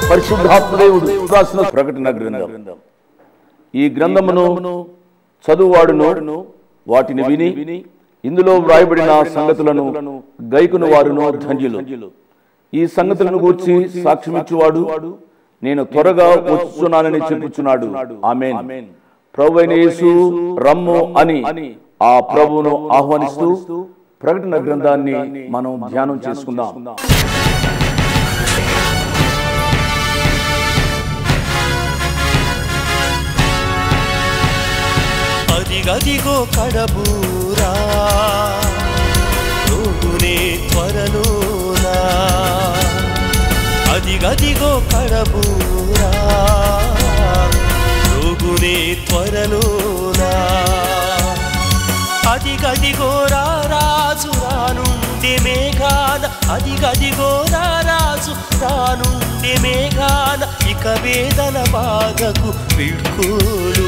పరిశుద్ధాత్మదేవుడు రాసిన ప్రకటన గ్రంథం. ఈ గ్రంథమును చదువువాడును వాటిని విని ఇందులో వ్రాయబడిన సంగతులను గైకును వారును ధన్యులు. ఈ సంగతులను గూర్చి సాక్ష్యమిచ్చువాడు నేను త్వరగా వచ్చుచున్నానని చెప్పుచున్నాడు. ఆమేన్. ప్రభువైన యేసు రమ్ము అని ఆ ప్రభువును ఆహ్వానిస్తూ ప్రకటన గ్రంథాన్ని మనం ధ్యానం చేసుకుందాం. అదిగదిగో కడబూరా రోగునే త్వరలోనా, అదిగదిగో కడబూరా రోగునే త్వరలోనా, అదిగదిగో రాజు రానుండే మేఘాన, అదిగదిగో రాజు రానుండే మేఘాన, ఇక వేదన బాధకు వీడ్కోలు,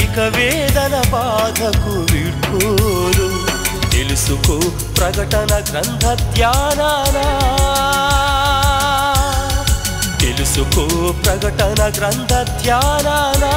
ఇక వేదన బాధకు వీడ్కోలు. తెలుసుకో ప్రకటన గ్రంథ ధ్యానానా, తెలుసుకో ప్రకటన గ్రంథ ధ్యానానా.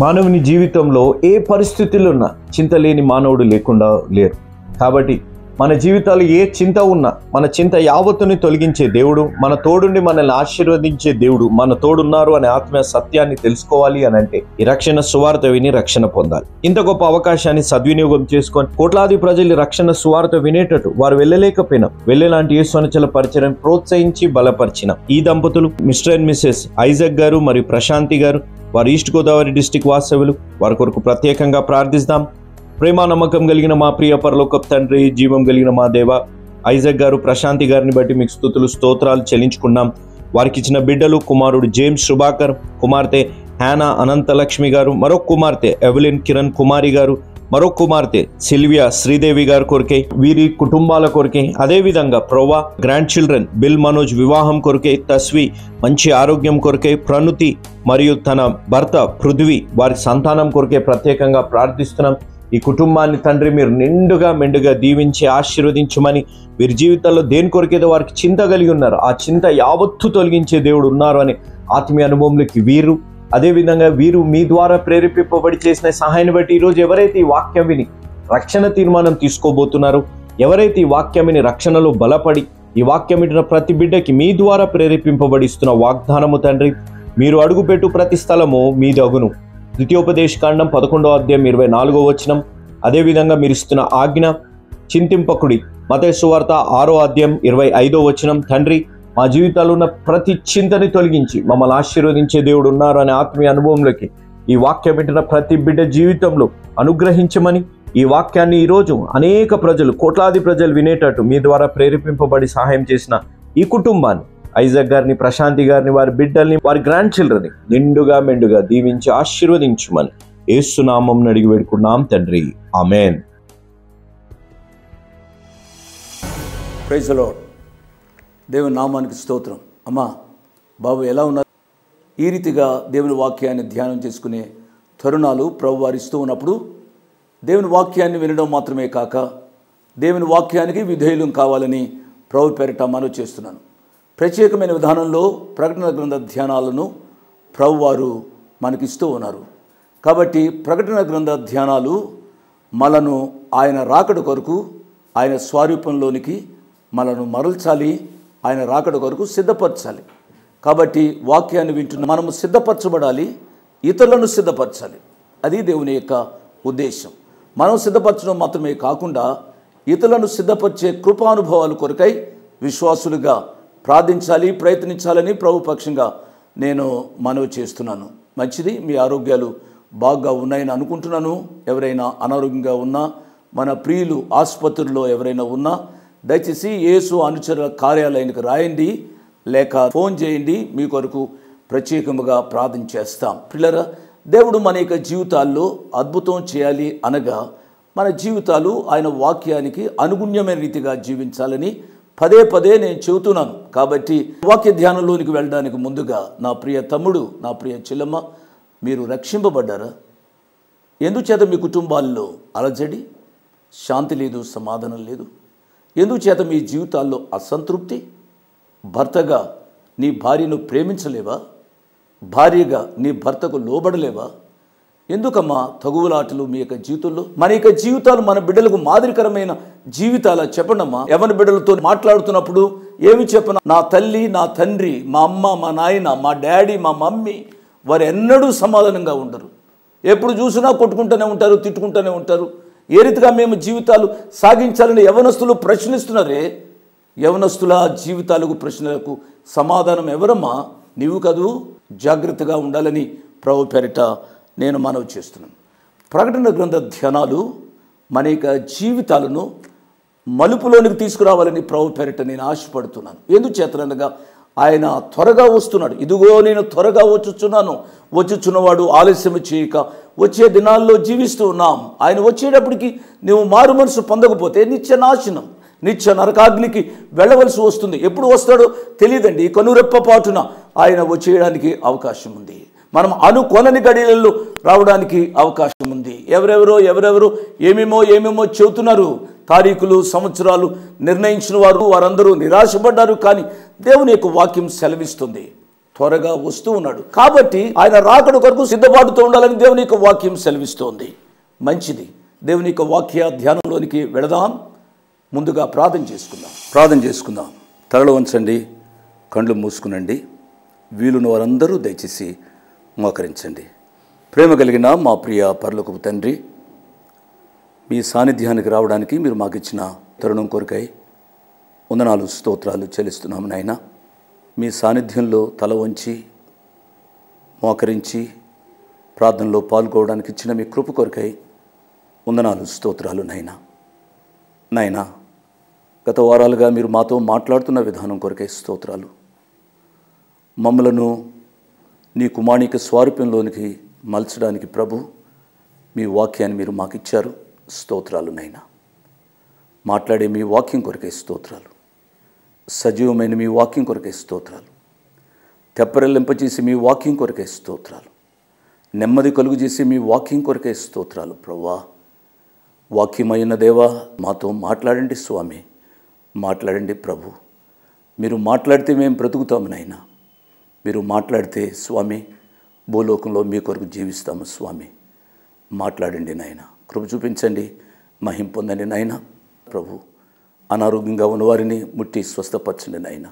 మానవుని జీవితంలో ఏ పరిస్థితుల్లో ఉన్నా చింత లేని మానవుడు లేకుండా లేరు. కాబట్టి మన జీవితాలు ఏ చింత ఉన్నా మన చింత యావత్తుని తొలగించే దేవుడు, మన తోడుండి మనల్ని ఆశీర్వదించే దేవుడు మన తోడున్నారు అనే ఆత్మీయ సత్యాన్ని తెలుసుకోవాలి అని అంటే ఈ రక్షణ సువార్త విని రక్షణ పొందాలి. ఇంత గొప్ప అవకాశాన్ని సద్వినియోగం చేసుకొని కోట్లాది ప్రజలు రక్షణ సువార్త వినేటట్టు వారు వెళ్ళలేకపోయినా వెళ్ళేలాంటి యేసు అనుచరుల పరిచయం ప్రోత్సహించి బలపరిచిన ఈ దంపతులు మిస్టర్ అండ్ మిసెస్ ఐజక్ గారు మరియు ప్రశాంతి గారు, వారు ఈస్ట్ గోదావరి డిస్టిక్ వాస్తవ్యులు. వారి కొరకు ప్రత్యేకంగా ప్రార్థిస్తాం. ప్రేమ నమ్మకం కలిగిన మా ప్రియ పరలోకపు తండ్రి, జీవం కలిగిన మా దేవ, ఐజక్ గారు ప్రశాంతి గారిని బట్టి మీకు స్తుతులు స్తోత్రాలు చెల్లించుకున్నాం. వారికి ఇచ్చిన బిడ్డలు కుమారుడు జేమ్స్ సుభాకర్, కుమార్తె హ్యానా అనంతలక్ష్మి గారు, మరొక కుమార్తె ఎవలిన్ కిరణ్ కుమారి గారు, మరొక కుమార్తె సిల్వియా శ్రీదేవి గారి కొరకే, వీరి కుటుంబాల కొరకే, అదేవిధంగా ప్రొవా గ్రాండ్ చిల్డ్రన్ బిల్ మనోజ్ వివాహం కొరకే, తస్వి మంచి ఆరోగ్యం కొరకే, ప్రణుతి మరియు తన భర్త పృథ్వీ వారి సంతానం కొరకే ప్రత్యేకంగా ప్రార్థిస్తున్నాం. ఈ కుటుంబాన్ని తండ్రి మీరు నిండుగా మెండుగా దీవించి ఆశీర్వదించమని, వీరి జీవితాల్లో దేని కొరకేదో వారికి చింత కలిగి ఉన్నారు ఆ చింత యావత్తు తొలగించే దేవుడు ఉన్నారు అని ఆత్మీయ అనుభవంలోకి వీరు, అదేవిధంగా వీరు మీ ద్వారా ప్రేరేపింపబడి చేసిన సహాయాన్ని బట్టి ఈరోజు ఎవరైతే ఈ వాక్యం విని రక్షణ తీర్మానం తీసుకోబోతున్నారో, ఎవరైతే ఈ వాక్యం విని రక్షణలో బలపడి ఈ వాక్యం వింటున్న ప్రతి బిడ్డకి మీ ద్వారా ప్రేరేపింపబడిస్తున్న వాగ్దానము తండ్రి, మీరు అడుగుపెట్టు ప్రతి స్థలము మీదగును. ద్వితీయోపదేశ కాండం 11వ అధ్యాయం 24వ వచనం. అదేవిధంగా మీరు ఇస్తున్న ఆజ్ఞ చింతింపకుడి మత్తయి సువార్త 6వ అధ్యాయం 25వ వచనం. తండ్రి మా జీవితాల్లో ఉన్న ప్రతి చింతని తొలగించి మమ్మల్ని ఆశీర్వదించే దేవుడు ఉన్నారు అనే ఆత్మీయ అనుభవంలోకి ఈ వాక్యం వింటున్న ప్రతి బిడ్డ జీవితంలో అనుగ్రహించమని, ఈ వాక్యాన్ని ఈరోజు అనేక ప్రజలు కోట్లాది ప్రజలు వినేటట్టు మీ ద్వారా ప్రేరేపింపబడి సహాయం చేసిన ఈ కుటుంబాన్ని, ఐజక్ గారిని, ప్రశాంతి గారిని, వారి బిడ్డల్ని, వారి గ్రాండ్ చిల్డ్రన్ని నిండుగా మెండుగా దీవించి ఆశీర్వదించమని యేసు నామమున అడిగి వేడుకున్నాం తండ్రి. ఆమేన్. Praise the lord. దేవుని నామానికి స్తోత్రం. అమ్మా బాబు ఎలా ఉన్నారు? ఈ రీతిగా దేవుని వాక్యాన్ని ధ్యానం చేసుకునే తరుణాలు ప్రభు వారు ఇస్తూ ఉన్నప్పుడు దేవుని వాక్యాన్ని వినడం మాత్రమే కాక దేవుని వాక్యానికి విధేయులం కావాలని ప్రభు పేరిట మనవి చేస్తున్నాను. ప్రత్యేకమైన విధానంలో ప్రకటన గ్రంథ ధ్యానాలను ప్రభువారు మనకిస్తూ ఉన్నారు. కాబట్టి ప్రకటన గ్రంథ ధ్యానాలు మనను ఆయన రాకడ కొరకు, ఆయన స్వరూపంలోనికి మనను మరల్చాలి, ఆయన రాకడ కొరకు సిద్ధపరచాలి. కాబట్టి వాక్యాన్ని వింటున్న మనము సిద్ధపరచబడాలి, ఇతరులను సిద్ధపరచాలి. అది దేవుని యొక్క ఉద్దేశం. మనం సిద్ధపరచడం మాత్రమే కాకుండా ఇతరులను సిద్ధపరిచే కృపానుభవాల కొరకై విశ్వాసులుగా ప్రార్థించాలి, ప్రయత్నించాలని ప్రభు పక్షంగా నేను మనవి చేస్తున్నాను. మంచిది, మీ ఆరోగ్యాలు బాగా ఉన్నాయని అనుకుంటున్నాను. ఎవరైనా అనారోగ్యంగా ఉన్నా, మన ప్రియులు ఆసుపత్రుల్లో ఎవరైనా ఉన్నా దయచేసి యేసు అనుచరుల కార్యాలయానికి రాయండి, లేక ఫోన్ చేయండి. మీ కొరకు ప్రత్యేకముగా ప్రార్థన చేస్తాం. పిల్లరా, దేవుడు మన యొక్క జీవితాల్లో అద్భుతం చేయాలి అనగా మన జీవితాలు ఆయన వాక్యానికి అనుగుణ్యమైన రీతిగా జీవించాలని పదే పదే నేను చెబుతున్నాను. కాబట్టి వాక్య ధ్యానంలోనికి వెళ్ళడానికి ముందుగా నా ప్రియ తమ్ముడు, నా ప్రియ చెల్లెమ్మ, మీరు రక్షింపబడ్డారా? ఎందుచేత మీ కుటుంబాల్లో అలజడి, శాంతి లేదు, సమాధానం లేదు? ఎందుచేత మీ జీవితాల్లో అసంతృప్తి? భర్తగా నీ భార్యను ప్రేమించలేవా? భార్యగా నీ భర్తకు లోబడలేవా? ఎందుకమ్మా తగువులాటలు మీ యొక్క జీవితంలో? మన యొక్క జీవితాలు మన బిడ్డలకు మాదిరికరమైన జీవితాల చెప్పండమ్మా. యవ్వన బిడ్డలతో మాట్లాడుతున్నప్పుడు ఏమి చెప్పను? నా తల్లి, నా తండ్రి, మా అమ్మ, మా నాయన, మా డాడీ, మా మమ్మీ వారు ఎన్నడూ సమాధానంగా ఉండరు. ఎప్పుడు చూసినా కొట్టుకుంటూనే ఉంటారు, తిట్టుకుంటూనే ఉంటారు. ఏ రీతిగా మేము జీవితాలు సాగించాలని యవనస్తులు ప్రశ్నిస్తున్నారే, యవనస్తుల జీవితాలకు ప్రశ్నలకు సమాధానం ఎవరమ్మా? నీవు కదూ. జాగ్రత్తగా ఉండాలని ప్రభు పేరిట నేను మనవి చేస్తున్నాను. ప్రకటన గ్రంథ ధ్యానాలు మన యొక్క జీవితాలను మలుపులోనికి తీసుకురావాలని ప్రభు పేరిట నేను ఆశపడుతున్నాను. ఎందుచేతనగా ఆయన త్వరగా వస్తున్నాడు. ఇదిగో నేను త్వరగా వచ్చుచున్నవాడు ఆలస్యం చేయక వచ్చే దినాల్లో జీవిస్తూ ఉన్నాం. ఆయన వచ్చేటప్పటికి నువ్వు మారు మనసు పొందకపోతే నిత్య నాశనం, నిత్య నరకాగ్నికి వెళ్ళవలసి వస్తుంది. ఎప్పుడు వస్తాడో తెలియదండి. కనురెప్ప పాటున ఆయన వచ్చేయడానికి అవకాశం ఉంది. మనం అనుకోనని గడియలలో రావడానికి అవకాశం ఉంది. ఎవరెవరో ఏమేమో చెబుతున్నారు. తారీఖులు, సంవత్సరాలు నిర్ణయించిన వారందరూ నిరాశపడ్డారు. కానీ దేవుని యొక్క వాక్యం సెలవిస్తుంది త్వరగా వస్తూ ఉన్నాడు. కాబట్టి ఆయన రాకడ కొరకు సిద్ధపాటుతో ఉండాలని దేవుని యొక్క వాక్యం సెలవిస్తోంది. మంచిది. దేవుని యొక్క వాక్య ధ్యానంలోనికి వెళదాం. ముందుగా ప్రార్థన చేసుకుందాం. తలలో వంచండి, కళ్ళు మూసుకునండి. వీలున్న వారందరూ దయచేసి మోకరించండి. ప్రేమ కలిగిన మా ప్రియ పరలోకపు తండ్రి, మీ సాన్నిధ్యానికి రావడానికి మీరు మాకు ఇచ్చిన తరుణం కొరకై వందనాలు, స్తోత్రాలు చెల్లిస్తున్నాము నాయన. మీ సాన్నిధ్యంలో తల వంచి మోకరించి ప్రార్థనలో పాల్గొనడానికి ఇచ్చిన మీ కృప కొరకై వందనాలు, స్తోత్రాలు నాయన. గత వారాలుగా మీరు మాతో మాట్లాడుతున్న విధానం కొరకై స్తోత్రాలు. మమ్మలను నీ కుమారునిక స్వారూప్యంలోనికి మలచడానికి ప్రభు మీ వాక్యాన్ని మీరు మాకు ఇచ్చారు. స్తోత్రాలు నాయన. మాట్లాడే మీ వాక్యం కొరకే స్తోత్రాలు. సజీవమైన మీ వాక్యం కొరకే స్తోత్రాలు. తెప్పరెల్లింపచేసి మీ వాక్యం కొరకే స్తోత్రాలు. నెమ్మది కలుగు చేసి మీ వాక్యం కొరకే స్తోత్రాలు. ప్రభువా, వాక్యమైన దేవా, మాతో మాట్లాడండి స్వామి, మాట్లాడండి ప్రభు. మీరు మాట్లాడితే మేము బ్రతుకుతాము నాయన. మీరు మాట్లాడితే స్వామి భూలోకంలో మీ కొరకు జీవిస్తాము స్వామి. మాట్లాడండి నాయన. కృప చూపించండి, మహిమ పొందండి నాయన. ప్రభు, అనారోగ్యంగా ఉన్నవారిని ముట్టి స్వస్థపరచండి నాయన.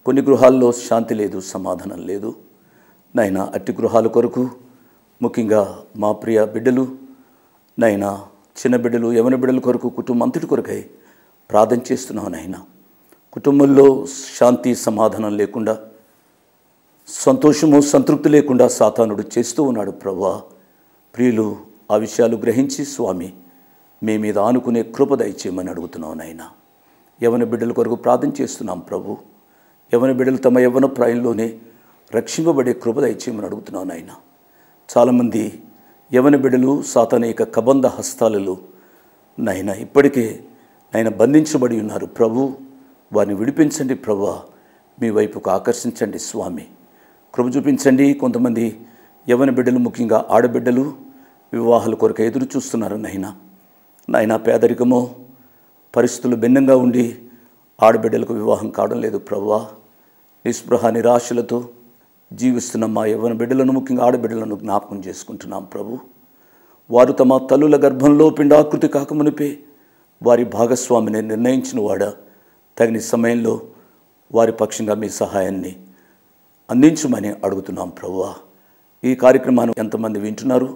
కొన్ని గృహాల్లో శాంతి లేదు, సమాధానం లేదు నాయన. అట్టి గృహాల కొరకు ముఖ్యంగా మా ప్రియ బిడ్డలు నాయన, చిన్న బిడ్డలు, యవన బిడ్డల కొరకు, కుటుంబం అంతటి కొరకై ప్రార్థన చేస్తున్నాను నాయన. కుటుంబంలో శాంతి సమాధానం లేకుండా, సంతోషము సంతృప్తి లేకుండా సాతానుడు చేస్తూ ఉన్నాడు ప్రభువా. ప్రియులు ఆ విషయాలు గ్రహించి స్వామి మీ మీద ఆనుకునే కృప దయచేయమని అడుగుతున్నాం నాయన. యవన బిడ్డల కొరకు ప్రార్థన చేస్తున్నాం ప్రభు. యవన బిడ్డలు తమ యవ్వన ప్రాయంలోనే రక్షింపబడే కృప దయచేయమని అడుగుతున్నాం నాయన. చాలామంది యవన బిడ్డలు సాతానిక కబంధ హస్తాలలో నాయన ఇప్పటికే నాయన బంధించబడి ఉన్నారు ప్రభు. వారిని విడిపించండి ప్రభువా. మీ వైపుకు ఆకర్షించండి స్వామి. కృప చూపించండి. కొంతమంది యవన బిడ్డలు, ముఖ్యంగా ఆడబిడ్డలు వివాహాల కొరకు ఎదురు చూస్తున్నారు నాయన. పేదరికమో పరిస్థితులు భిన్నంగా ఉండి ఆడబిడ్డలకు వివాహం కావడం లేదు ప్రభువా. నిస్పృహ నిరాశలతో జీవిస్తున్న మా యవ్వన బిడ్డలను, ముఖ్యంగా ఆడబిడ్డలను జ్ఞాపకం చేసుకుంటున్నాం ప్రభు. వారు తమ తల్లుల గర్భంలో పిండాకృతి కాకమునిపే వారి భాగస్వామిని నిర్ణయించిన వాడా, తగిన సమయంలో వారి పక్షంగా మీ సహాయాన్ని అందించమని అడుగుతున్నాం ప్రభువా. ఈ కార్యక్రమాన్ని ఎంతమంది వింటున్నారు,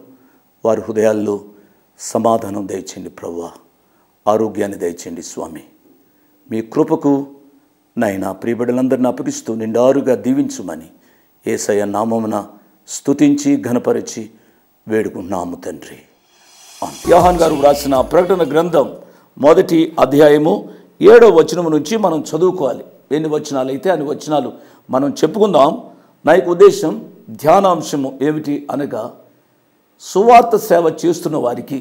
వారి హృదయాల్లో సమాధానం దయచేయండి ప్రభువా. ఆరోగ్యాన్ని దయచేయండి స్వామి. మీ కృపకు నాయన ప్రియబిడ్డలందరిని అప్పగిస్తూ నిండారుగా దీవించుమని యేసయ్య నామమున స్తుతించి ఘనపరిచి వేడుకుంటున్నాము తండ్రి. యోహాన్ గారు రాసిన ప్రకటన గ్రంథం 1వ అధ్యాయము 7వ వచనం నుంచి మనం చదువుకోవాలి. ఎన్ని వచనాలు అయితే అన్ని వచనాలు మనం చెప్పుకుందాం. నా యొక్క ఉద్దేశం, ధ్యానాంశము ఏమిటి అనగా, సువార్త సేవ చేస్తున్న వారికి,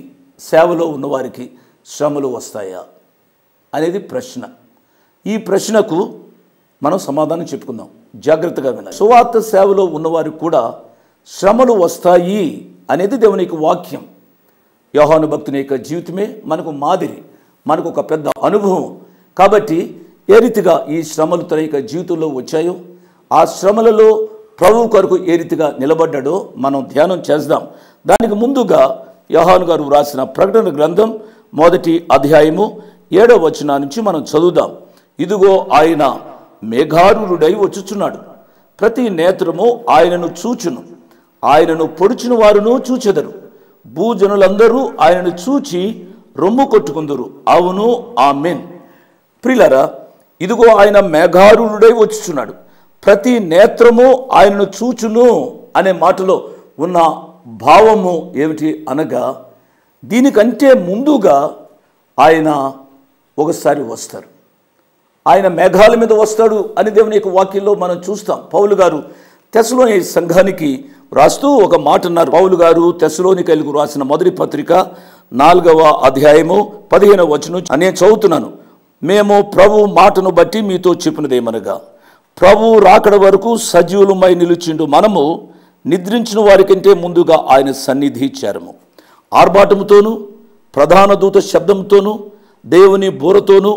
సేవలో ఉన్నవారికి శ్రమలు వస్తాయా అనేది ప్రశ్న. ఈ ప్రశ్నకు మనం సమాధానం చెప్పుకుందాం. జాగ్రత్తగా వినాలి. సువార్త సేవలో ఉన్నవారికి కూడా శ్రమలు వస్తాయి అనేది దేవుని యొక్క వాక్యం. యోహాను భక్తుని యొక్క జీవితమే మనకు మాదిరి, మనకు ఒక పెద్ద అనుభవం. కాబట్టి ఏ రీతిగా ఈ శ్రమలు తన యొక్క జీవితంలో వచ్చాయో, ఆ శ్రమలలో ప్రభువు కొరకు ఏ రీతిగా నిలబడ్డాడో మనం ధ్యానం చేద్దాం. దానికి ముందుగా యోహాను గారు వ్రాసిన ప్రకటన గ్రంథం 1వ అధ్యాయము 7వ వచనం నుంచి మనం చదువుదాం. ఇదిగో ఆయన మేఘారూఢుడై వచ్చుచున్నాడు, ప్రతి నేత్రము ఆయనను చూచును, ఆయనను పొడిచిన వారును చూచెదరు, భూజనులందరూ ఆయనను చూచి రొమ్ము కొట్టుకుందురు. అవును, ఆమేన్. ప్రియులారా, ఇదిగో ఆయన మేఘారూఢుడై వచ్చుచున్నాడు, ప్రతి నేత్రము ఆయనను చూచును అనే మాటలో ఉన్న భావము ఏమిటి అనగా, దీనికంటే ముందుగా ఆయన ఒకసారి వస్తారు. ఆయన మేఘాల మీద వస్తాడు అని దేవుని యొక్క వాక్యంలో మనం చూస్తాం. పౌలు గారు తెస్సలోని సంఘానికి రాస్తూ ఒక మాట అన్నారు. పౌలు గారు తెస్సలోనికైలకు రాసిన మొదటి పత్రిక 4వ అధ్యాయము 15వ వచనం నేను చదువుతున్నాను. మేము ప్రభు మాటను బట్టి మీతో చెప్పినదేమనగా, ప్రభు రాకడ వరకు సజీవులమై నిలిచిండు మనము నిద్రించిన వారికంటే ముందుగా ఆయన సన్నిధి చేరము. ఆర్భాటముతోనూ ప్రధాన దూత శబ్దంతోనూ దేవుని బూరతోనూ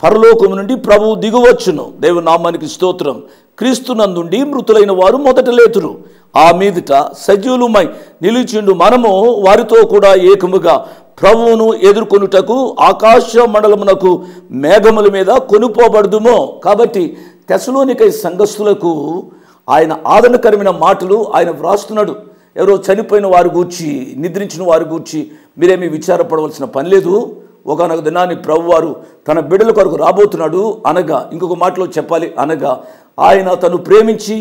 పరలోకము నుండి ప్రభువు దిగువచ్చును. దేవుని నామానికి స్తోత్రం. క్రీస్తునందుండి మృతులైన వారు మొదట లేతురు. ఆ మీదట సజీవులమై నిలిచిండు మనము వారితో కూడా ఏకముగా ప్రభువును ఎదుర్కొనుటకు ఆకాశ మండలమునకు మేఘముల మీద కొనుపోబడుదుమో. కాబట్టి తెస్సలోనికై సంఘస్థులకు ఆయన ఆదరణకరమైన మాటలు ఆయన వ్రాస్తున్నాడు. ఎవరో చనిపోయిన వారి గూర్చి, నిద్రించిన వారి గూర్చి మీరేమీ విచారపడవలసిన పని లేదు. ఒకనొక దినాన్ని ప్రభువారు తన బిడ్డల కొరకు రాబోతున్నాడు అనగా, ఇంకొక మాటలో చెప్పాలి అనగా, ఆయన తను ప్రేమించి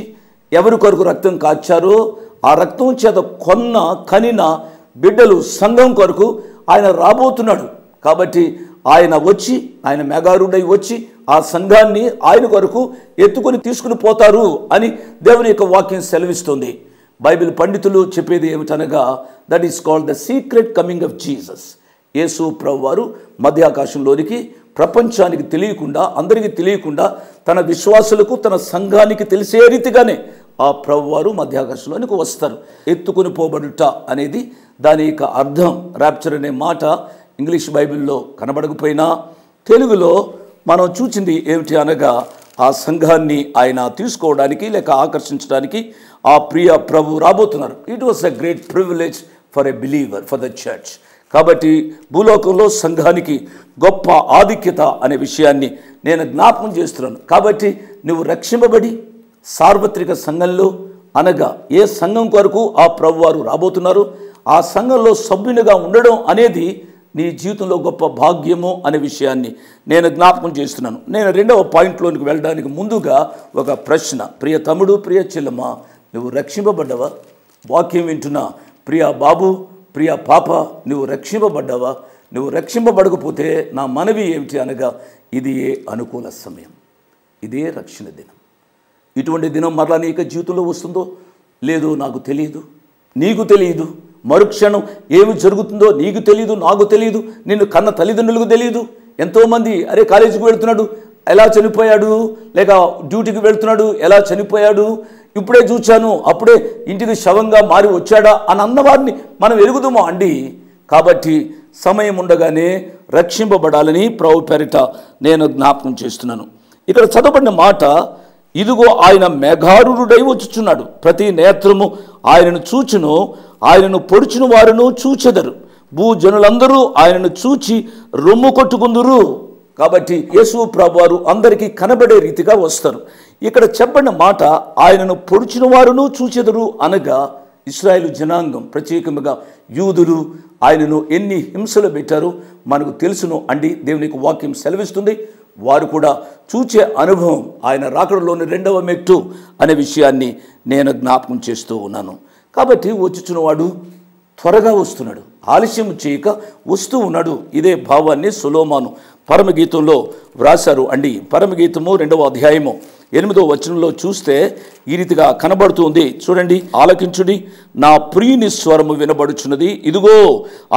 ఎవరి కొరకు రక్తం కాచారో ఆ రక్తం చేత కనిన బిడ్డలు సంఘం కొరకు ఆయన రాబోతున్నాడు. కాబట్టి ఆయన మేఘారూఢుడై వచ్చి ఆ సంఘాన్ని ఆయన కొరకు ఎత్తుకొని తీసుకుని పోతారు అని దేవుని యొక్క వాక్యం సెలవిస్తుంది. బైబిల్ పండితులు చెప్పేది ఏమిటనగా, that is called the secret coming of Jesus. యేసు ప్రభువారు మధ్యాకాశంలోనికి ప్రపంచానికి తెలియకుండా, అందరికీ తెలియకుండా, తన విశ్వాసులకు తన సంఘానికి తెలిసే రీతిగానే ఆ ప్రభువారు మధ్యాకాశంలోనికి వస్తారు. ఎత్తుకొని పోబడుట అనేది దాని యొక్క అర్థం. ర్యాప్చర్ అనే మాట ఇంగ్లీష్ బైబిల్లో కనబడకపోయినా తెలుగులో మనం చూచింది ఏమిటి అనగా, ఆ సంఘాన్ని ఆయన తీసుకోవడానికి లేక ఆకర్షించడానికి ఆ ప్రియ ప్రభు రాబోతున్నారు. It was a great privilege for a believer, for the church. కాబట్టి భూలోకంలో సంఘానికి గొప్ప ఆధిక్యత అనే విషయాన్ని నేను జ్ఞాపకం చేస్తున్నాను. కాబట్టి నువ్వు రక్షింపబడి సార్వత్రిక సంఘంలో అనగా ఏ సంఘం కొరకు ఆ ప్రభువారు రాబోతున్నారు ఆ సంఘంలో సభ్యునిగా ఉండడం అనేది నీ జీవితంలో గొప్ప భాగ్యము అనే విషయాన్ని నేను జ్ఞాపకం చేస్తున్నాను. నేను 2వ పాయింట్లోనికి వెళ్ళడానికి ముందుగా ఒక ప్రశ్న. ప్రియ తమ్ముడు, ప్రియ చెల్లెమ్మ, నువ్వు రక్షింపబడ్డావా? వాక్యం వింటున్నా ప్రియ బాబు, ప్రియ పాప, నువ్వు రక్షింపబడ్డావా? నువ్వు రక్షింపబడకపోతే నా మనవి ఏమిటి అనగా, ఇది ఏ అనుకూల సమయం, ఇదే రక్షణ దినం. ఇటువంటి దినం మరలా నీ యొక్క జీవితంలో వస్తుందో లేదో నాకు తెలియదు, నీకు తెలియదు. మరుక్షణం ఏమి జరుగుతుందో నీకు తెలియదు, నాకు తెలియదు, నిన్ను కన్న తల్లిదండ్రులకు తెలియదు. ఎంతోమంది అరే కాలేజీకి వెళుతున్నాడు ఎలా చనిపోయాడు, లేక డ్యూటీకి వెళుతున్నాడు ఎలా చనిపోయాడు, ఇప్పుడే చూచాను అప్పుడే ఇంటికి శవంగా మారి వచ్చాడా అని అన్నవారిని మనం ఎరుగుదామా అండి. కాబట్టి సమయం ఉండగానే రక్షింపబడాలని ప్రభు పేరిట నేను జ్ఞాపకం చేస్తున్నాను. ఇక్కడ చదవబడిన మాట, ఇదిగో ఆయన మేఘారూఢుడై వచ్చుచున్నాడు, ప్రతి నేత్రము ఆయనను చూచును, ఆయనను పొడిచిన వారును చూచెదరు, భూజనులందరూ ఆయనను చూచి రొమ్ము కొట్టుకుందురు. కాబట్టి యేసు ప్రభువారు అందరికీ కనబడే రీతిగా వస్తారు. ఇక్కడ చెప్పిన మాట, ఆయనను పొడిచిన వారును చూచెదరు అనగా ఇశ్రాయేలు జనాంగం, ప్రత్యేకంగా యూదులు ఆయనను ఎన్ని హింసలు పెట్టారో మనకు తెలుసును అండి. దేవునికి వాక్యం సెలవిస్తుంది. వారు కూడా చూచే అనుభవం ఆయన రాకడలోని 2వ మెట్టు అనే విషయాన్ని నేను జ్ఞాపకం చేస్తూ ఉన్నాను. కాబట్టి వచ్చుచున్నవాడు త్వరగా వస్తున్నాడు, ఆలస్యం చేయక వస్తూ ఉన్నాడు. ఇదే భావాన్ని సొలొమోను పరమగీతంలో వ్రాసారు అండి. పరమగీతము 2వ అధ్యాయము 8వ వచనంలో చూస్తే ఈ రీతిగా కనబడుతుంది. చూడండి, ఆలకించుడి, నా ప్రియుని స్వరము వినబడుచున్నది, ఇదిగో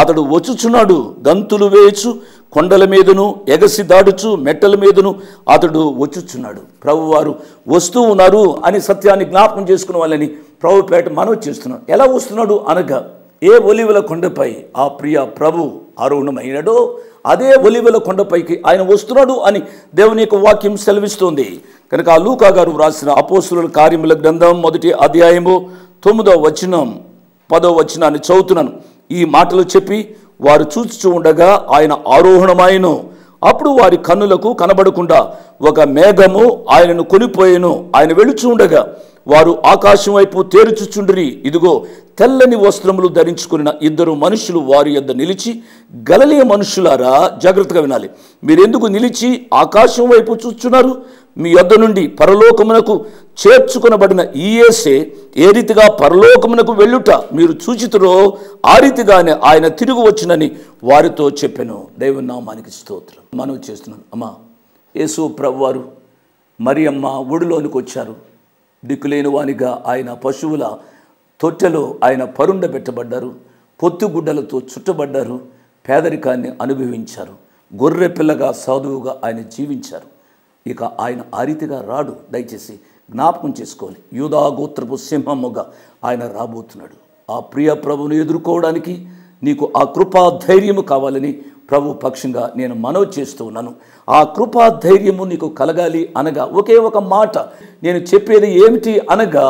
అతడు వచ్చుచున్నాడు, గంతులు వేయచ్చు, కొండల మీదను ఎగసి దాడుచు మెట్టల మీదను అతడు వచ్చుచున్నాడు. ప్రభువారు వస్తూ ఉన్నారు అని సత్యాన్ని జ్ఞాపకం చేసుకున్న వాళ్ళని ప్రభుపేట మనవి చేస్తున్నాడు. ఎలా వస్తున్నాడు అనగా, ఏ ఒలీవల కొండపై ఆ ప్రియ ప్రభు ఆరోహణమైనాడో అదే ఒలీవల కొండపైకి ఆయన వస్తున్నాడు అని దేవుని యొక్క వాక్యం సెలవిస్తోంది. కనుక ఆ లూకా గారు వ్రాసిన అపోస్తలుల కార్యముల గ్రంథం 1వ అధ్యాయము 9వ వచనం 10వ వచనాన్ని చదువుతున్నాను. ఈ మాటలు చెప్పి వారు చూస్తూ ఉండగా ఆయన ఆరోహణమాయను. అప్పుడు వారి కన్నులకు కనబడకుండా ఒక మేఘము ఆయనను కొనిపోయెను. ఆయన వెళుచూ ఉండగా వారు ఆకాశం వైపు తేరుచుచుండిరి. ఇదిగో తెల్లని వస్త్రములు ధరించుకున్న 2 మనుషులు వారి యొద్ద నిలిచి, గలిలయ మనుషులారా, జాగ్రత్తగా వినాలి, మీరెందుకు నిలిచి ఆకాశం వైపు చూస్తున్నారు? మీ యొద్ద నుండి పరలోకమునకు చేర్చుకొనబడిన ఈ యేసే ఏ రీతిగా పరలోకమునకు వెళ్ళుట మీరు చూచితురో ఆ రీతిగానే ఆయన తిరిగి వచ్చినని వారితో చెప్పెను. దేవుని నామానికి స్తోత్రం. మనవి చేస్తున్నాను. అమ్మా, యేసు ప్రభువారు మరియమ్మ ఒడిలోనికి వచ్చారు. దిక్కులేని వానిగా ఆయన పశువుల తొట్టెలో ఆయన పరుండబెట్టబడ్డారు. పొత్తుగుడ్డలతో చుట్టబడ్డారు. పేదరికాన్ని అనుభవించారు. గొర్రె పిల్లగా సాధువుగా ఆయన జీవించారు. ఇక ఆయన ఆ రీతిగా రాడు. దయచేసి జ్ఞాపకం చేసుకోవాలి. యూదా గోత్రపు సింహముగా ఆయన రాబోతున్నాడు. ఆ ప్రియ ప్రభువును ఎదుర్కోవడానికి నీకు ఆ కృపా ధైర్యము కావాలని ప్రభు పక్షంగా నేను మనవి చేస్తూ ఉన్నాను. ఆ కృపా ధైర్యము నీకు కలగాలి అనగా ఒకే ఒక మాట నేను చెప్పేది ఏమిటి అనగా,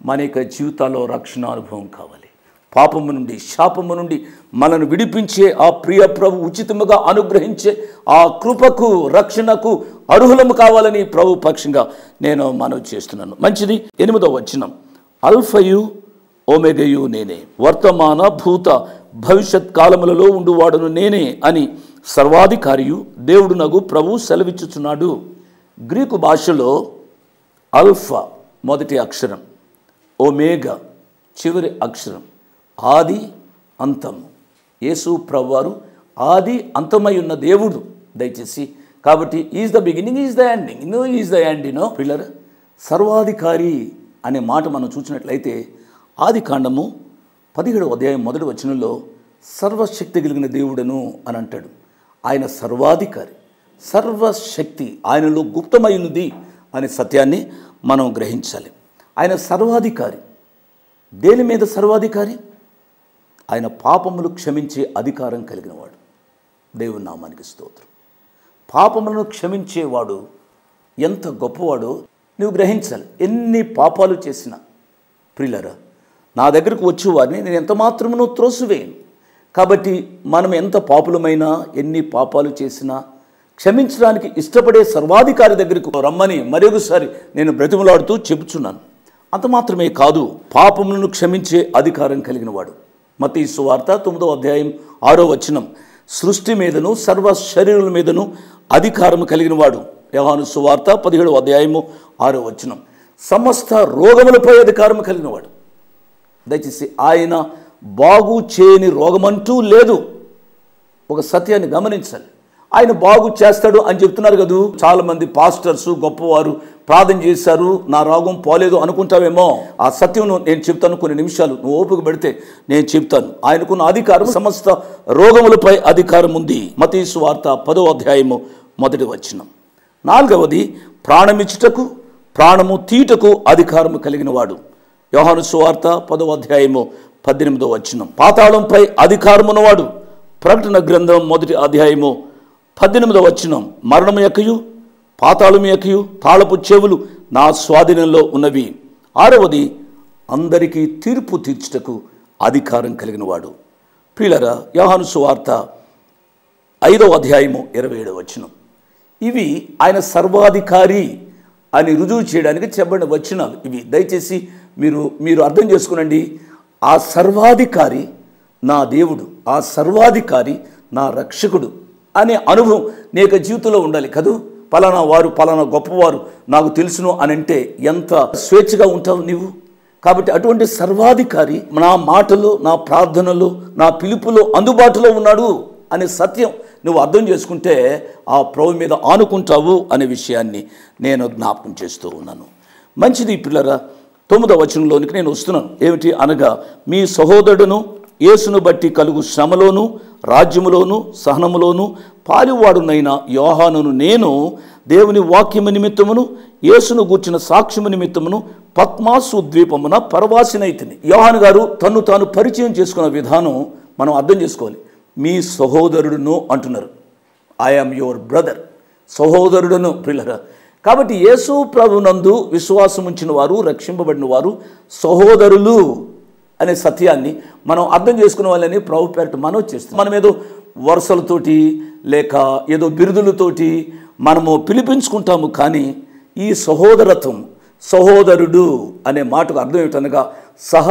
మన యొక్క జీవితాల్లో రక్షణ అనుభవం కావాలి. పాపము నుండి, శాపము నుండి మనను విడిపించే ఆ ప్రియ ప్రభు ఉచితముగా అనుగ్రహించే ఆ కృపకు, రక్షణకు అర్హులము కావాలని ప్రభు పక్షంగా నేను మనవి చేస్తున్నాను. మంచిది. 8వ వచనం, అల్ఫయు ఓమెగయు నేనే, వర్తమాన భూత భవిష్యత్ కాలములలో ఉండువాడును నేనే అని సర్వాధికారియు దేవుడు నగు ప్రభు సెలవిచ్చుచున్నాడు. గ్రీకు భాషలో అల్ఫా మొదటి అక్షరం, ఓమేగా చివరి అక్షరం, ఆది అంతము. యేసు ప్రభువారు ఆది అంతమై ఉన్న దేవుడు. దయచేసి కాబట్టి is the beginning, is the ending, is the end. Pillar సర్వాధికారి అనే మాట మనం చూసినట్లయితే ఆది కాండము 17వ అధ్యాయం 1వ వచనంలో సర్వశక్తి కలిగిన దేవుడను అని అంటాడు. ఆయన సర్వాధికారి, సర్వశక్తి ఆయనలో గుప్తమైనది అనే సత్యాన్ని మనం గ్రహించాలి. ఆయన సర్వాధికారి. దేని మీద సర్వాధికారి? ఆయన పాపములు క్షమించే అధికారం కలిగినవాడు. దేవుని నామానికి స్తోత్రం. పాపములను క్షమించేవాడు ఎంత గొప్పవాడో నువ్వు గ్రహించాలి. ఎన్ని పాపాలు చేసినా ప్రియులారా, నా దగ్గరకు వచ్చేవారిని నేను ఎంత మాత్రమునూ త్రోసివేయను. కాబట్టి మనం ఎంత పాపులమైనా, ఎన్ని పాపాలు చేసినా క్షమించడానికి ఇష్టపడే సర్వాధికారి దగ్గరకు రమ్మని మరొకసారి నేను బ్రతిమలాడుతూ చెబుతున్నాను. అంత మాత్రమే కాదు, పాపములను క్షమించే అధికారం కలిగిన వాడు. మత్తయి సువార్త 9వ అధ్యాయం 6వ వచనం, సృష్టి మీదను సర్వ శరీరుల మీదను అధికారం కలిగిన వాడు. యోహాను సువార్త 17వ అధ్యాయము 6వ వచనం, సమస్త రోగములపై అధికారం కలిగిన వాడు. దయచేసి ఆయన బాగు చేయని రోగమంటూ లేదు. ఒక సత్యాన్ని గమనించాలి. ఆయన బాగు చేస్తాడు అని చెప్తున్నారు కదా. చాలామంది పాస్టర్స్ గొప్పవారు ప్రార్థన చేశారు, నా రోగం పోలేదు అనుకుంటావేమో. ఆ సత్యం నేను చెప్తాను, కొన్ని నిమిషాలు నువ్వు ఓపిక పెడితే నేను చెప్తాను. ఆయనకున్న అధికారం, సమస్త రోగములపై అధికారం ఉంది. మత్తయి సువార్త 10వ అధ్యాయము 1వ వచనం. 4వది, ప్రాణమిచ్చుటకు ప్రాణము తీటకు అధికారము కలిగిన వాడు. యోహాను సువార్త 10వ అధ్యాయము 18వ వచనం. పాతాళంపై అధికారం ఉన్నవాడు. ప్రకటన గ్రంథం 1వ అధ్యాయము 18వ వచనం, మరణము యొక్కయు పాతాళము యొక్కయు తాళపు చెవులు నా స్వాధీనంలో ఉన్నవి. 6వది, అందరికీ తీర్పు తీర్చుటకు అధికారం కలిగిన వాడు. ప్రియులారా, యోహాను సువార్త 5వ అధ్యాయము 27వ వచనం. ఇవి ఆయన సర్వాధికారి అని రుజువు చేయడానికి చెప్పబడిన వచనాలు ఇవి. దయచేసి మీరు అర్థం చేసుకునండి. ఆ సర్వాధికారి నా దేవుడు, ఆ సర్వాధికారి నా రక్షకుడు అనే అనుభవం నీ యొక్క జీవితంలో ఉండాలి కదూ. పలానా వారు, పలానా గొప్పవారు నాకు తెలుసును అని అంటే ఎంత స్వేచ్ఛగా ఉంటావు నీవు. కాబట్టి అటువంటి సర్వాధికారి నా మాటలు, నా ప్రార్థనలు, నా పిలుపులో అందుబాటులో ఉన్నాడు అనే సత్యం నువ్వు అర్థం చేసుకుంటే ఆ ప్రభు మీద ఆనుకుంటావు అనే విషయాన్ని నేను జ్ఞాపకం చేస్తూ ఉన్నాను. మంచిది పిల్లరా, 9వ వచనంలోనికి నేను వస్తున్నాను. ఏమిటి అనగా, మీ సహోదరుడును యేసును బట్టి కలుగు శ్రమలోను రాజ్యములోను సహనములోను పాలివాడునైన యోహానును నేను దేవుని వాక్యము నిమిత్తమును యేసును గూర్చిన సాక్ష్యము నిమిత్తమును పద్మాసు ద్వీపమున పరవాసినైతిని. యోహాను గారు తను తాను పరిచయం చేసుకున్న విధానం మనం అర్థం చేసుకోవాలి. మీ సహోదరుడును అంటున్నారు. ఐ యామ్ యువర్ బ్రదర్, సహోదరుడును ప్రియులారా. కాబట్టి యేసు ప్రభునందు విశ్వాసం ఉంచిన వారు, రక్షింపబడిన వారు సహోదరులు అనే సత్యాన్ని మనం అర్థం చేసుకునే వాళ్ళని ప్రభు పేరిట మనం చేస్తాం. మనం ఏదో వరుసలతోటి లేక ఏదో బిరుదులతోటి మనము పిలిపించుకుంటాము. కానీ ఈ సహోదరత్వం, సహోదరుడు అనే మాటకు అర్థం ఏమిటనగా సహ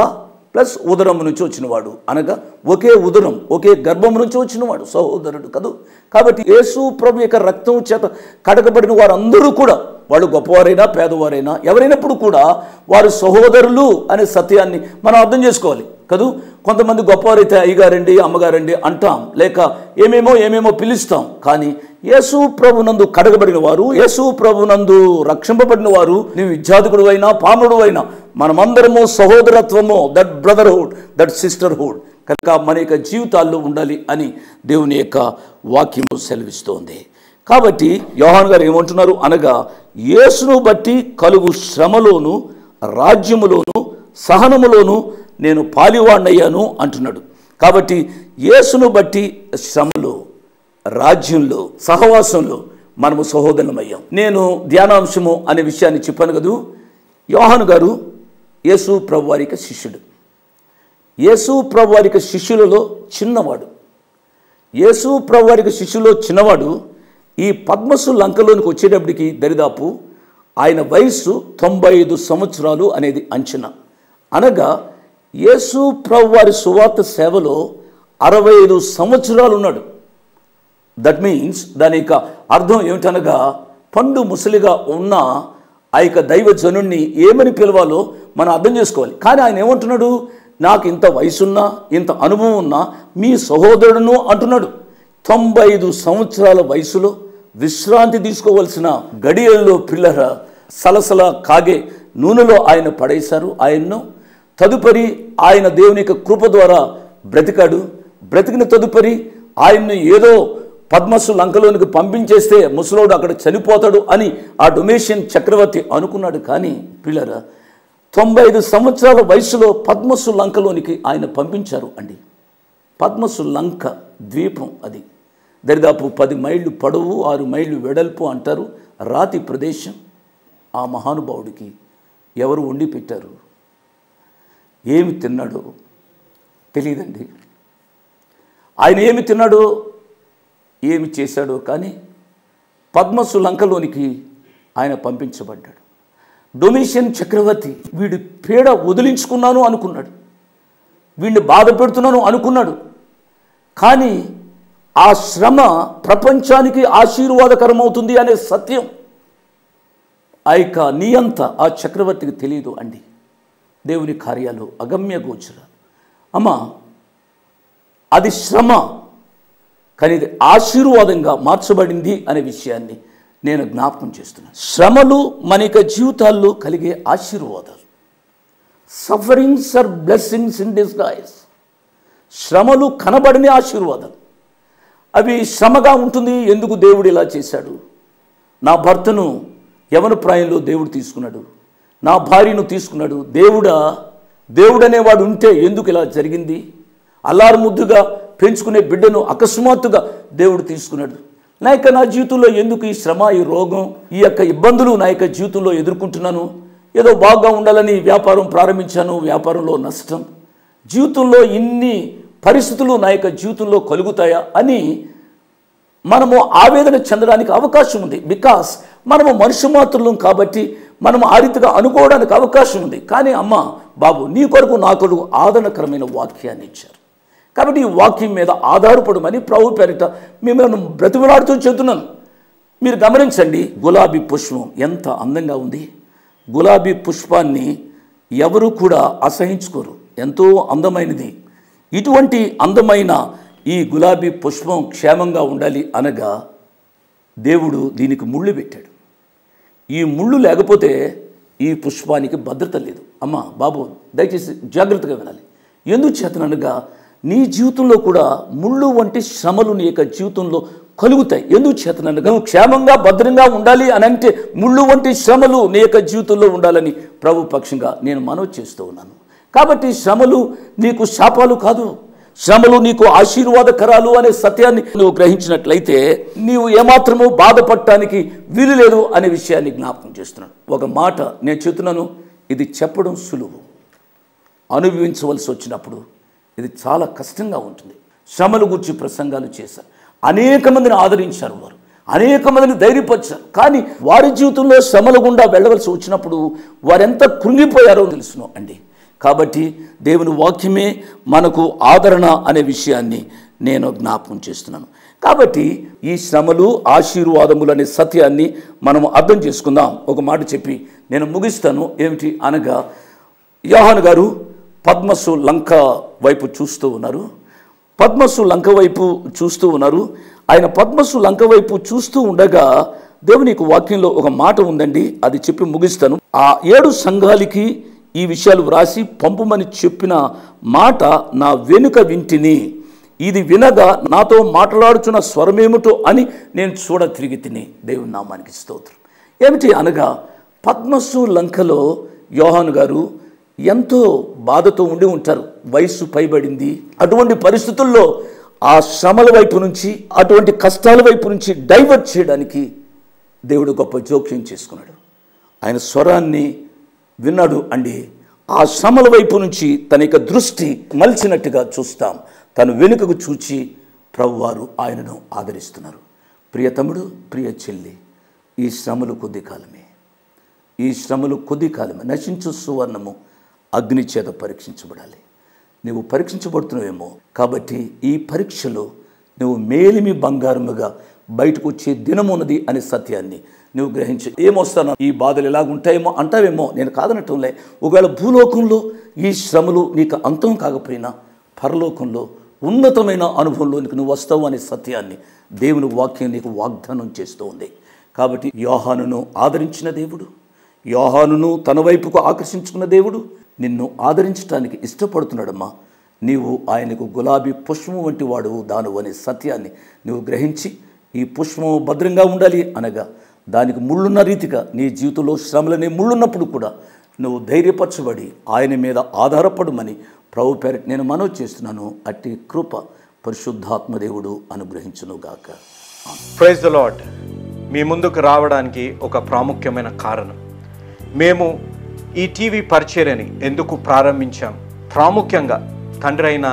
ప్లస్ ఉదరం నుంచి వచ్చినవాడు, అనగా ఒకే ఉదరం ఒకే గర్భం నుంచి వచ్చినవాడు సహోదరుడు కదూ. కాబట్టి యేసు ప్రభు యొక్క రక్తం చేత కడగబడిన వారందరూ కూడా, వాళ్ళు గొప్పవారైనా పేదవారైనా ఎవరైనప్పుడు కూడా వారు సహోదరులు అనే సత్యాన్ని మనం అర్థం చేసుకోవాలి కదూ. కొంతమంది గొప్పవారైతే అయ్యగారండి అమ్మగారండి అంటాం, లేక ఏమేమో పిలుస్తాం. కానీ యేసు ప్రభునందు కడగబడిన వారు, యేసు ప్రభునందు రక్షింపబడిన వారు, నీవు విద్యార్థికుడు అయినా పాముడు అయినా మనమందరము సహోదరత్వము, దట్ బ్రదర్హుడ్, దట్ సిస్టర్హుడ్ కనుక మన యొక్క జీవితాల్లో ఉండాలి అని దేవుని యొక్క వాక్యము సెలవిస్తోంది. కాబట్టి యోహాను గారు ఏమంటున్నారు అనగా, యేసును బట్టి కలుగు శ్రమలోను రాజ్యములోను సహనములోను నేను పాలివాణ్ణయ్యాను అంటున్నాడు. కాబట్టి యేసును బట్టి శ్రమలో, రాజ్యంలో, సహవాసంలో మనము సహోదరులమయ్యాం. నేను ధ్యానాంశము అనే విషయాన్ని చెప్పాను కదూ. యోహాను గారు యేసు ప్రభు వారి యొక్క శిష్యుడు. యేసు ప్రభు వారి యొక్క శిష్యులలో చిన్నవాడు. యేసు ప్రభు వారి యొక్క శిష్యులో చిన్నవాడు. ఈ పద్మసు లంకలోనికి వచ్చేటప్పటికి దరిదాపు ఆయన వయస్సు 95 సంవత్సరాలు అనేది అంచనా. అనగా యేసు ప్రభు వారి సువార్త సేవలో 65 సంవత్సరాలు ఉన్నాడు. దట్ మీన్స్ దాని యొక్క అర్థం ఏమిటనగా, పండు ముసలిగా ఉన్న ఆ యొక్క దైవజనుణ్ణి ఏమని పిలవాలో మనం అర్థం చేసుకోవాలి. కానీ ఆయన ఏమంటున్నాడు, నాకు ఇంత వయసున్నా ఇంత అనుభవం ఉన్నా మీ సహోదరుడును అంటున్నాడు. 95 సంవత్సరాల వయసులో విశ్రాంతి తీసుకోవలసిన గడియల్లో పిల్లల సలసల కాగే నూనెలో ఆయన పడేశారు ఆయన్ను. తదుపరి ఆయన దేవుని యొక్క కృప ద్వారా బ్రతికాడు. బ్రతికిన తదుపరి ఆయన్ను ఏదో పద్మసు లంకలోనికి పంపించేస్తే ముసలోడు అక్కడ చనిపోతాడు అని ఆ డొమేషియన్ చక్రవర్తి అనుకున్నాడు. కానీ పిల్లరా 95 సంవత్సరాల వయసులో పద్మసు లంకలోనికి ఆయన పంపించారు అండి. పద్మసు లంక ద్వీపం అది దరిదాపు 10 మైళ్ళు పొడవు 6 మైళ్ళు వెడల్పు అంటారు. రాతి ప్రదేశం. ఆ మహానుభావుడికి ఎవరు వండి పెట్టారు, ఏమి తిన్నాడో తెలియదండి. ఆయన ఏమి తిన్నాడో ఏమి చేశాడో కానీ పద్మసు లంకలోనికి ఆయన పంపించబడ్డాడు. డొమిషియన్ చక్రవర్తి వీడి పీడ వదిలించుకున్నాను అనుకున్నాడు, వీడిని బాధ పెడుతున్నాను అనుకున్నాడు. కానీ ఆ శ్రమ ప్రపంచానికి ఆశీర్వాదకరమవుతుంది అనే సత్యం ఆ యొక్క నియంత ఆ చక్రవర్తికి తెలియదు అండి. దేవుని కార్యాలు అగమ్య గోచర. అమ్మ, అది శ్రమ కానీ ఇది ఆశీర్వాదంగా మార్చబడింది అనే విషయాన్ని నేను జ్ఞాపకం చేస్తున్నాను. శ్రమలు మన యొక్క జీవితాల్లో కలిగే ఆశీర్వాదాలు. Sufferings are blessings in disguise. శ్రమలు కనబడని ఆశీర్వాదాలు. అవి శ్రమగా ఉంటుంది. ఎందుకు దేవుడు ఇలా చేశాడు? నా భర్తను యవన ప్రాయంలో దేవుడు తీసుకున్నాడు, నా భార్యను తీసుకున్నాడు. దేవుడనేవాడు ఉంటే ఎందుకు ఇలా జరిగింది? అల్లారు ముద్దుగా పెంచుకునే బిడ్డను అకస్మాత్తుగా దేవుడు తీసుకున్నాడు. నా జీవితంలో ఎందుకు ఈ శ్రమ, ఈ రోగం, ఈ యొక్క ఇబ్బందులు నా యొక్క జీవితంలో ఎదుర్కొంటున్నాను? ఏదో బాగా ఉండాలని వ్యాపారం ప్రారంభించాను, వ్యాపారంలో నష్టం. జీవితంలో ఇన్ని పరిస్థితులు నా యొక్క జీవితంలో కలుగుతాయా అని మనము ఆవేదన చెందడానికి అవకాశం ఉంది. బికాస్ మనము మనుష్య మాత్రులం కాబట్టి మనము ఆ రీతిగా అనుకోవడానికి అవకాశం ఉంది. కానీ అమ్మ, బాబు, నీ కొరకు నా కొరకు ఆదరణకరమైన వాక్యాన్ని ఇచ్చారు. కాబట్టి ఈ వాక్యం మీద ఆధారపడమని ప్రభు పేరిట మిమ్మల్ని బ్రతిమలాడుతూ చెబుతున్నాను. మీరు గమనించండి, గులాబీ పుష్పం ఎంత అందంగా ఉంది. గులాబీ పుష్పాన్ని ఎవరు కూడా అసహించుకోరు, ఎంతో అందమైనది. ఇటువంటి అందమైన ఈ గులాబీ పుష్పం క్షేమంగా ఉండాలి అనగా దేవుడు దీనికి ముళ్ళు పెట్టాడు. ఈ ముళ్ళు లేకపోతే ఈ పుష్పానికి భద్రత లేదు. అమ్మ, బాబు, దయచేసి జాగ్రత్తగా వినాలి. ఎందుకు చేతననగా నీ జీవితంలో కూడా ముళ్ళు వంటి శ్రమలు నీ యొక్క జీవితంలో కలుగుతాయి. ఎందుకు చేతననగా నువ్వు క్షేమంగా భద్రంగా ఉండాలి అని అంటే ముళ్ళు వంటి శ్రమలు నీ యొక్క జీవితంలో ఉండాలని ప్రభు పక్షంగా నేను మనవి చేస్తూ ఉన్నాను. కాబట్టి శ్రమలు నీకు శాపాలు కాదు. శ్రమలు నీకు ఆశీర్వాదకరాలు అనే సత్యాన్ని నువ్వు గ్రహించినట్లయితే నీవు ఏమాత్రము బాధపడటానికి వీలు లేదు అనే విషయాన్ని జ్ఞాపకం చేస్తున్నాను. ఒక మాట నేను చెప్తున్నాను, ఇది చెప్పడం సులువు, అనుభవించవలసి వచ్చినప్పుడు ఇది చాలా కష్టంగా ఉంటుంది. శ్రమల గురించి ప్రసంగాలు చేశారు, అనేక మందిని ఆదరించారు, వారు అనేక మందిని ధైర్యపరిచారు. కానీ వారి జీవితంలో శ్రమల గుండా వెళ్ళవలసి వచ్చినప్పుడు వారెంత కృంగిపోయారో తెలుసును అండి. కాబట్టి దేవుని వాక్యమే మనకు ఆదరణ అనే విషయాన్ని నేను జ్ఞాపకం చేస్తున్నాను. కాబట్టి ఈ శ్రమలు ఆశీర్వాదములు అనే సత్యాన్ని మనం అర్థం చేసుకుందాం. ఒక మాట చెప్పి నేను ముగిస్తాను. ఏమిటి అనగా, యోహాను గారు పద్మసు లంక వైపు చూస్తూ ఉన్నారు. పద్మసు లంక వైపు చూస్తూ ఉన్నారు. ఆయన పద్మసు లంక వైపు చూస్తూ ఉండగా దేవుని వాక్యంలో ఒక మాట ఉందండి, అది చెప్పి ముగిస్తాను. ఆ 7 సంఘాలకి ఈ విషయాలు వ్రాసి పంపుమని చెప్పిన మాట నా వెనుక వింటిని, ఇది వినగా నాతో మాట్లాడుచున్న స్వరమేమిటో అని నేను చూడ తిరిగి తిని. దేవుని నామానికి స్తోత్రం. ఏమిటి అనగా, పద్మసు లంకలో యోహాను గారు ఎంతో బాధతో ఉండి ఉంటారు. వయస్సు పైబడింది. అటువంటి పరిస్థితుల్లో ఆ శ్రమల వైపు నుంచి, అటువంటి కష్టాల వైపు నుంచి డైవర్ట్ చేయడానికి దేవుడు గొప్ప జోక్యం చేసుకున్నాడు. ఆయన స్వరాన్ని విన్నాడు అండి. ఆ శ్రమల వైపు నుంచి తన యొక్క దృష్టి మలిచినట్టుగా చూస్తాం. తను వెనుకకు చూచి ప్రభువారు ఆయనను ఆదరిస్తున్నారు. ప్రియ తమ్ముడు, ప్రియ చెల్లి, ఈ శ్రమలు కొద్ది కాలమే. ఈ శ్రమలు కొద్ది కాలమే. నశించు సువర్ణము అగ్ని చేత పరీక్షించబడాలి. నువ్వు పరీక్షించబడుతున్నావేమో, కాబట్టి ఈ పరీక్షలో నువ్వు మేలిమి బంగారముగా బయటకు వచ్చే దినమున్నది అనే సత్యాన్ని నువ్వు గ్రహించి, ఏమొస్తానో ఈ బాధలు ఎలాగుంటాయేమో అంటావేమో, నేను కాదనటంలే. ఒకవేళ భూలోకంలో ఈ శ్రమలు నీకు అంతం కాకపోయినా పరలోకంలో ఉన్నతమైన అనుభవంలోనికి నువ్వు వస్తావు అనే సత్యాన్ని దేవుని వాక్యం నీకు వాగ్దానం చేస్తూ ఉంది. కాబట్టి యోహానును ఆదరించిన దేవుడు, యోహానును తన వైపుకు ఆకర్షించుకున్న దేవుడు నిన్ను ఆదరించడానికి ఇష్టపడుతున్నాడమ్మా. నీవు ఆయనకు గులాబీ పుష్పం వంటి వాడు దాను అనే సత్యాన్ని నువ్వు గ్రహించి, ఈ పుష్పము భద్రంగా ఉండాలి అనగా దానికి ముళ్ళున్న రీతిగా నీ జీవితంలో శ్రమలనే ముళ్ళున్నప్పుడు కూడా నువ్వు ధైర్యపరచబడి ఆయన మీద ఆధారపడమని ప్రభు పేరిట నేను మనవి చేస్తున్నాను. అట్టి కృప పరిశుద్ధాత్మదేవుడు అనుగ్రహించునుగాక. Praise the lord. మీ ముందుకు రావడానికి ఒక ప్రాముఖ్యమైన కారణం, మేము ఈ టీవీ పరిచర్యని ఎందుకు ప్రారంభించాం, ప్రాముఖ్యంగా తండ్రి అయిన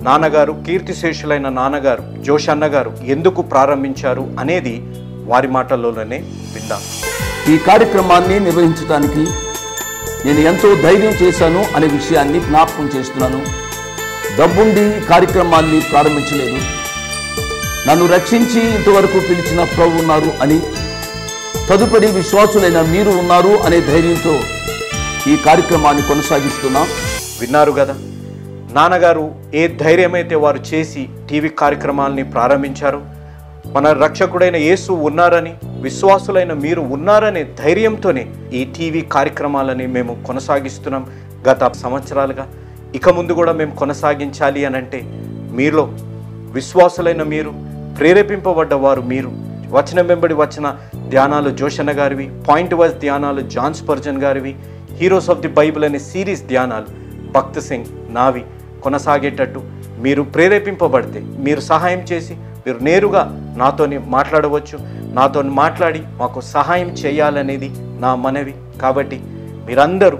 నాన్నగారు, కీర్తిశేషులైన నాన్నగారు జోష్ అన్నగారు ఎందుకు ప్రారంభించారు అనేది వారి మాటల్లోనే విందాం. ఈ కార్యక్రమాన్ని నిర్వహించడానికి నేను ఎంతో ధైర్యం చేశాను అనే విషయాన్ని జ్ఞాపకం చేస్తున్నాను. డబ్బుండి ఈ కార్యక్రమాన్ని ప్రారంభించలేదు. నన్ను రక్షించి ఇంతవరకు పిలిచిన ప్రభు ఉన్నారు అని, తదుపరి విశ్వాసులైన మీరు ఉన్నారు అనే ధైర్యంతో ఈ కార్యక్రమాన్ని కొనసాగిస్తున్నాం. విన్నారు కదా, నాన్నగారు ఏ ధైర్యమైతే వారు చేసి టీవీ కార్యక్రమాలని ప్రారంభించారు, మన రక్షకుడైన యేసు ఉన్నారని, విశ్వాసులైన మీరు ఉన్నారనే ధైర్యంతోనే ఈ టీవీ కార్యక్రమాలని మేము కొనసాగిస్తున్నాం గత సంవత్సరాలుగా. ఇక ముందు కూడా మేము కొనసాగించాలి అని అంటే మీలో విశ్వాసులైన మీరు, ప్రేరేపింపబడ్డ వారు మీరు, వచనం వెంబడి వచ్చిన ధ్యానాలు జోషన్న గారివి, పాయింట్ వైజ్ ధ్యానాలు జాన్ స్పర్జన్ గారివి, హీరోస్ ఆఫ్ ది బైబిల్ అనే సిరీస్ ధ్యానాలు భక్త్ సింగ్ నావి కొనసాగేటట్టు మీరు ప్రేరేపింపబడితే, మీరు సహాయం చేసి మీరు నేరుగా నాతోని మాట్లాడవచ్చు. నాతో మాట్లాడి మాకు సహాయం చేయాలనేది నా మనవి. కాబట్టి మీరందరూ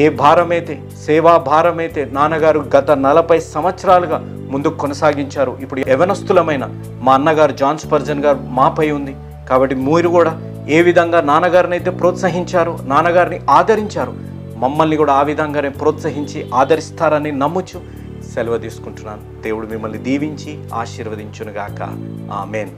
ఏ భారమైతే, సేవా భారమైతే నాన్నగారు గత 40 సంవత్సరాలుగా ముందుకు కొనసాగించారు, ఇప్పుడు యవనస్తులమైన మా అన్నగారు జాన్ స్పర్జన్ గారు మాపై ఉంది. కాబట్టి మీరు కూడా ఏ విధంగా నాన్నగారిని అయితే ప్రోత్సహించారు, నాన్నగారిని ఆదరించారు, మమ్మల్ని కూడా ఆ విధంగానే ప్రోత్సహించి ఆదరిస్తారని నమ్ముచు సెలవు తీసుకుంటున్నాను. దేవుడు మిమ్మల్ని దీవించి ఆశీర్వదించునుగాక. ఆమేన్.